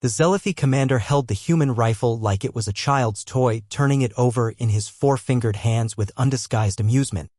The Zelithy commander held the human rifle like it was a child's toy, turning it over in his four-fingered hands with undisguised amusement.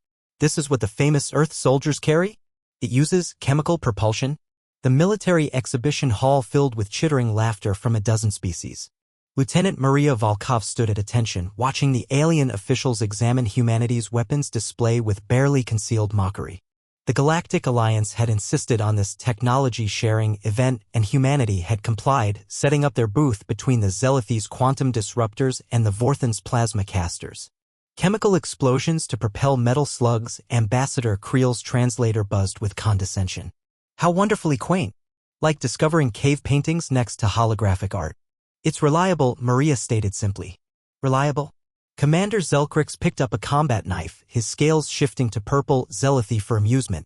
This is what the famous Earth soldiers carry? It uses chemical propulsion? The military exhibition hall filled with chittering laughter from a dozen species. Lieutenant Maria Volkov stood at attention, watching the alien officials examine humanity's weapons display with barely concealed mockery. The Galactic Alliance had insisted on this technology-sharing event, and humanity had complied, setting up their booth between the Zelithy's quantum disruptors and the Vorthan's plasma casters. Chemical explosions to propel metal slugs, Ambassador Creel's translator buzzed with condescension. How wonderfully quaint! Like discovering cave paintings next to holographic art. It's reliable, Maria stated simply. Reliable? Commander Zelkrix picked up a combat knife, his scales shifting to purple Zelithy for amusement.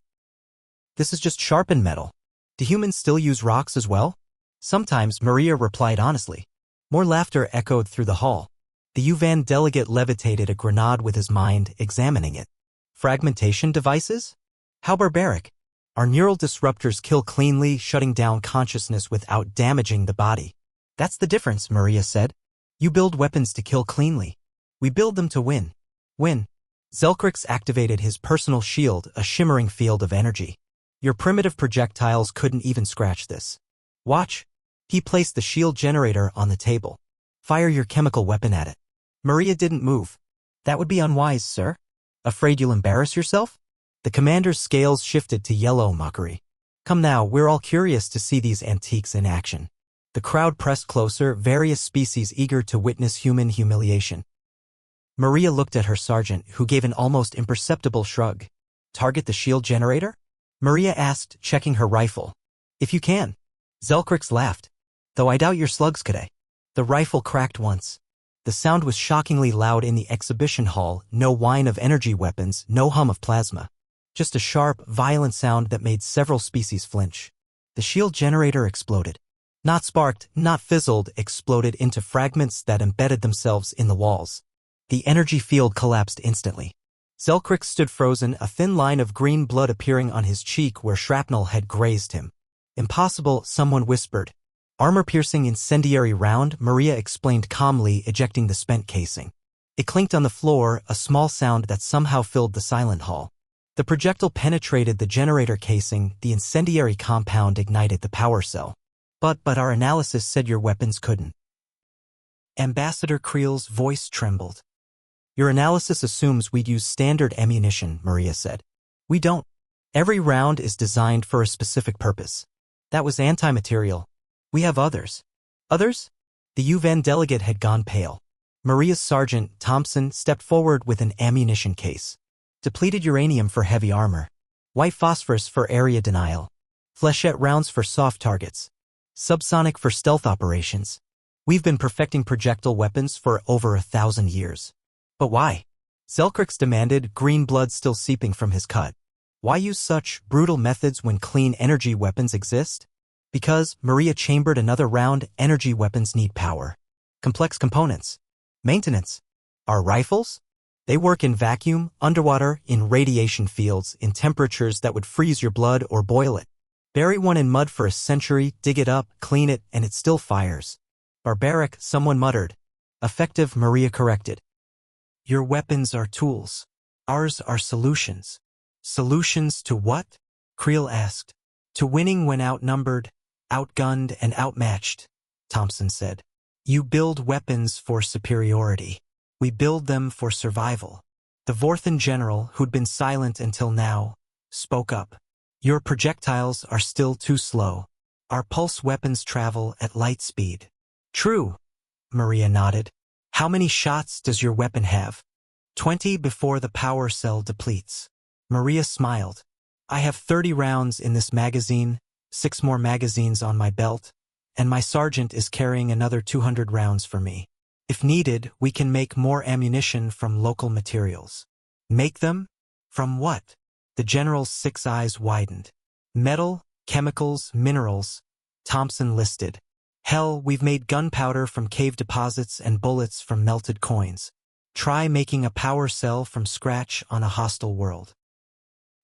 This is just sharpened metal. Do humans still use rocks as well? Sometimes, Maria replied honestly. More laughter echoed through the hall. The UVAN delegate levitated a grenade with his mind, examining it. Fragmentation devices? How barbaric. Our neural disruptors kill cleanly, shutting down consciousness without damaging the body. That's the difference, Maria said. You build weapons to kill cleanly. We build them to win. Win. Zelkrix activated his personal shield, a shimmering field of energy. Your primitive projectiles couldn't even scratch this. Watch. He placed the shield generator on the table. Fire your chemical weapon at it. Maria didn't move. That would be unwise, sir. Afraid you'll embarrass yourself? The commander's scales shifted to yellow mockery. Come now, we're all curious to see these antiques in action. The crowd pressed closer, various species eager to witness human humiliation. Maria looked at her sergeant, who gave an almost imperceptible shrug. Target the shield generator? Maria asked, checking her rifle. If you can. Zelkrix laughed. Though I doubt your slugs could. The rifle cracked once. The sound was shockingly loud in the exhibition hall, no whine of energy weapons, no hum of plasma. Just a sharp, violent sound that made several species flinch. The shield generator exploded. Not sparked, not fizzled, exploded into fragments that embedded themselves in the walls. The energy field collapsed instantly. Zelkrix stood frozen, a thin line of green blood appearing on his cheek where shrapnel had grazed him. Impossible, someone whispered. Armor-piercing incendiary round, Maria explained calmly, ejecting the spent casing. It clinked on the floor, a small sound that somehow filled the silent hall. The projectile penetrated the generator casing, the incendiary compound ignited the power cell. But our analysis said your weapons couldn't. Ambassador Creel's voice trembled. Your analysis assumes we'd use standard ammunition, Maria said. We don't. Every round is designed for a specific purpose. That was anti-material. We have others. Others? The UVAN delegate had gone pale. Maria's sergeant, Thompson, stepped forward with an ammunition case. Depleted uranium for heavy armor. White phosphorus for area denial. Flechette rounds for soft targets. Subsonic for stealth operations. We've been perfecting projectile weapons for over 1,000 years. But why? Zelkrix demanded, green blood still seeping from his cut. Why use such brutal methods when clean energy weapons exist? Because, Maria chambered another round, energy weapons need power. Complex components. Maintenance. Our rifles? They work in vacuum, underwater, in radiation fields, in temperatures that would freeze your blood or boil it. Bury one in mud for a century, dig it up, clean it, and it still fires. Barbaric, someone muttered. Effective, Maria corrected. Your weapons are tools. Ours are solutions. Solutions to what? Creel asked. To winning when outnumbered, outgunned, and outmatched, Thompson said. You build weapons for superiority. We build them for survival. The Vorthan general, who'd been silent until now, spoke up. Your projectiles are still too slow. Our pulse weapons travel at light speed. True, Maria nodded. How many shots does your weapon have? 20 before the power cell depletes. Maria smiled. I have 30 rounds in this magazine, 6 more magazines on my belt, and my sergeant is carrying another 200 rounds for me. If needed, we can make more ammunition from local materials. Make them? From what? The general's 6 eyes widened. Metal, chemicals, minerals. Thompson listed. Hell, we've made gunpowder from cave deposits and bullets from melted coins. Try making a power cell from scratch on a hostile world.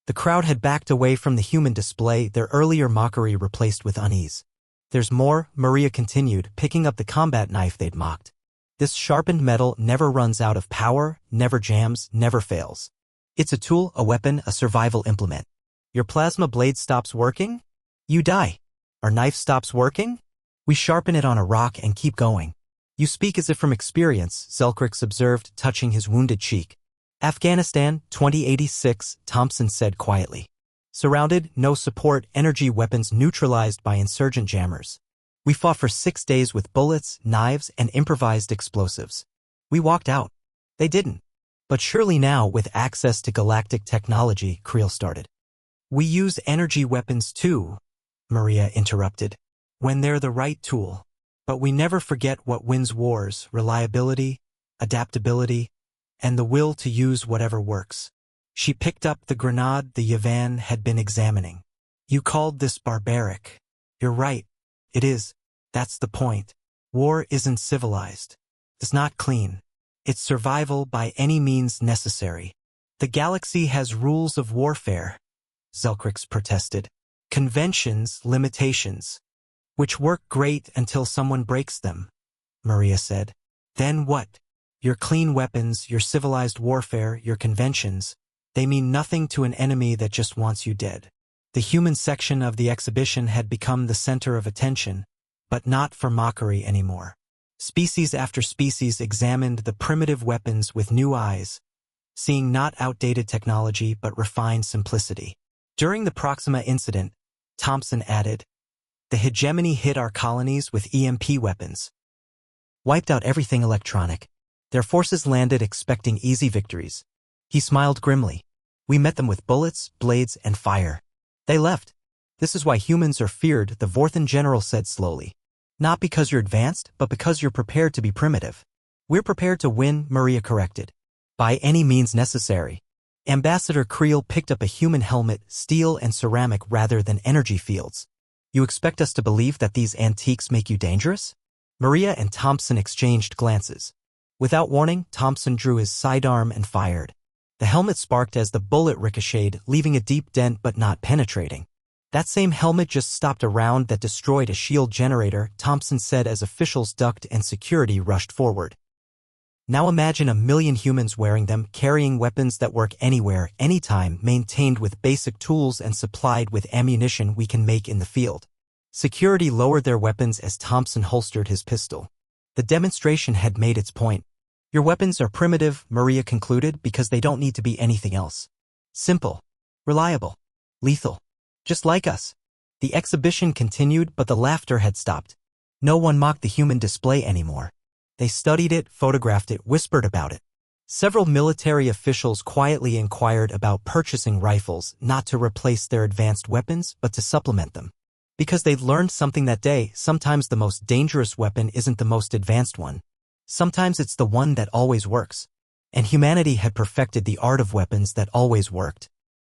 The crowd had backed away from the human display, their earlier mockery replaced with unease. There's more, Maria continued, picking up the combat knife they'd mocked. This sharpened metal never runs out of power, never jams, never fails. It's a tool, a weapon, a survival implement. Your plasma blade stops working? You die. Our knife stops working? We sharpen it on a rock and keep going. You speak as if from experience, Zelkrix observed, touching his wounded cheek. Afghanistan, 2086, Thompson said quietly. Surrounded, no support, energy weapons neutralized by insurgent jammers. We fought for 6 days with bullets, knives, and improvised explosives. We walked out. They didn't. But surely now, with access to galactic technology, Creel started. We use energy weapons too, Maria interrupted, when they're the right tool. But we never forget what wins wars: reliability, adaptability, and the will to use whatever works. She picked up the grenade the Yavan had been examining. You called this barbaric. You're right. It is. That's the point. War isn't civilized. It's not clean. It's survival by any means necessary. The galaxy has rules of warfare, Zelkrix protested. Conventions, limitations, which work great until someone breaks them, Maria said. Then what? Your clean weapons, your civilized warfare, your conventions, they mean nothing to an enemy that just wants you dead. The human section of the exhibition had become the center of attention, but not for mockery anymore. Species after species examined the primitive weapons with new eyes, seeing not outdated technology but refined simplicity. During the Proxima incident, Thompson added, the hegemony hit our colonies with EMP weapons. Wiped out everything electronic. Their forces landed expecting easy victories. He smiled grimly. We met them with bullets, blades, and fire. They left. This is why humans are feared, the Vorthan general said slowly. Not because you're advanced, but because you're prepared to be primitive. We're prepared to win, Maria corrected. By any means necessary. Ambassador Creel picked up a human helmet, steel and ceramic rather than energy fields. You expect us to believe that these antiques make you dangerous? Maria and Thompson exchanged glances. Without warning, Thompson drew his sidearm and fired. The helmet sparked as the bullet ricocheted, leaving a deep dent but not penetrating. That same helmet just stopped a round that destroyed a shield generator, Thompson said as officials ducked and security rushed forward. Now imagine 1 million humans wearing them, carrying weapons that work anywhere, anytime, maintained with basic tools and supplied with ammunition we can make in the field. Security lowered their weapons as Thompson holstered his pistol. The demonstration had made its point. Your weapons are primitive, Maria concluded, because they don't need to be anything else. Simple, reliable, lethal. Just like us. The exhibition continued, but the laughter had stopped. No one mocked the human display anymore. They studied it, photographed it, whispered about it. Several military officials quietly inquired about purchasing rifles, not to replace their advanced weapons, but to supplement them. Because they'd learned something that day, sometimes the most dangerous weapon isn't the most advanced one. Sometimes it's the one that always works. And humanity had perfected the art of weapons that always worked.